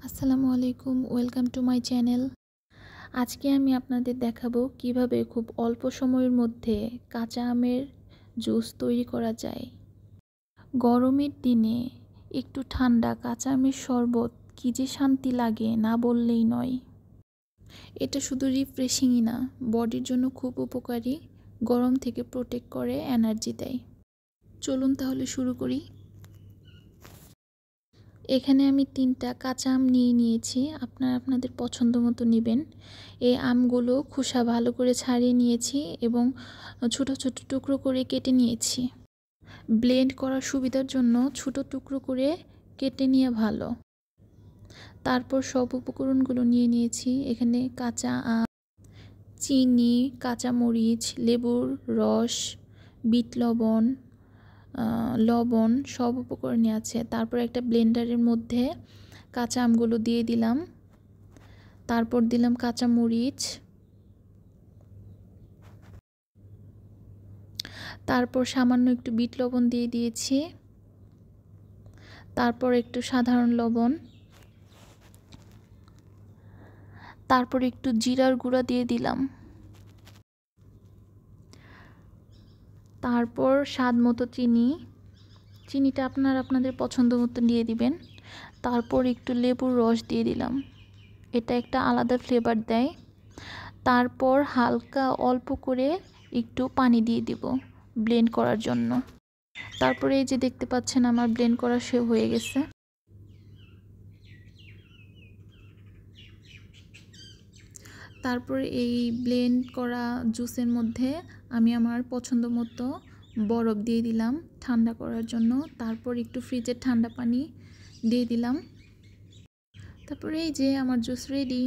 আসসালামু আলাইকুম, welcome to my channel. আজকে আমি আপনাদের দেখাবো কিভাবে খুব অল্প সময়ের মধ্যে কাঁচা আমের জুস তৈরি করা যায়। গরমের দিনে একটু ঠান্ডা কাঁচা আমের শরবত কী যে শান্তি লাগে না বললেই নয়। এটা শুধু রিফ্রেশিংই না, বডির জন্য খুব উপকারী, গরম থেকে প্রোটেক্ট করে, এনার্জি দেয়। চলুন তাহলে শুরু করি। এখানে আমি 3টা কাঁচা আম নিয়েছি। আপনারা আপনাদের পছন্দ মতো নেবেন। এই আমগুলো খোসা ভালো করে ছাড়িয়ে নিয়েছি এবং ছোট ছোট টুকরো করে কেটে নিয়েছি। ব্লেন্ড করার সুবিধার জন্য ছোট টুকরো করে কেটে নেওয়া ভালো। তারপর সব উপকরণগুলো নিয়েছি। এখানে কাঁচা আম, চিনি, কাঁচামরিচ, লেবুর রস, বিট লবণ, লবণ সব উপকরণই আছে। তারপর একটা ব্লেন্ডারের মধ্যে কাঁচা আমগুলো দিয়ে দিলাম। তারপর দিলাম কাঁচামরিচ, তারপর সামান্য একটু বিট লবণ দিয়ে দিয়েছি, তারপর একটু সাধারণ লবণ, তারপর একটু জিরার গুঁড়া দিয়ে দিলাম, তারপর স্বাদ মতো চিনিটা আপনারা আপনাদের পছন্দ মতো দিয়ে দিবেন। তারপর একটু লেবুর রস দিয়ে দিলাম, এটা একটা আলাদা ফ্লেভার দেয়। তারপর হালকা অল্প করে একটু পানি দিয়ে দিব ব্লেন্ড করার জন্য। তারপরে এই যে দেখতে পাচ্ছেন আমার ব্লেন্ড করা হয়ে গেছে। তারপর এই ব্লেন্ড করা জুসের মধ্যে আমি আমার পছন্দ মতো বরফ দিয়ে দিলাম ঠান্ডা করার জন্য। তারপর একটু ফ্রিজের ঠান্ডা পানি দিয়ে দিলাম। তারপরে এই যে আমার জুস রেডি।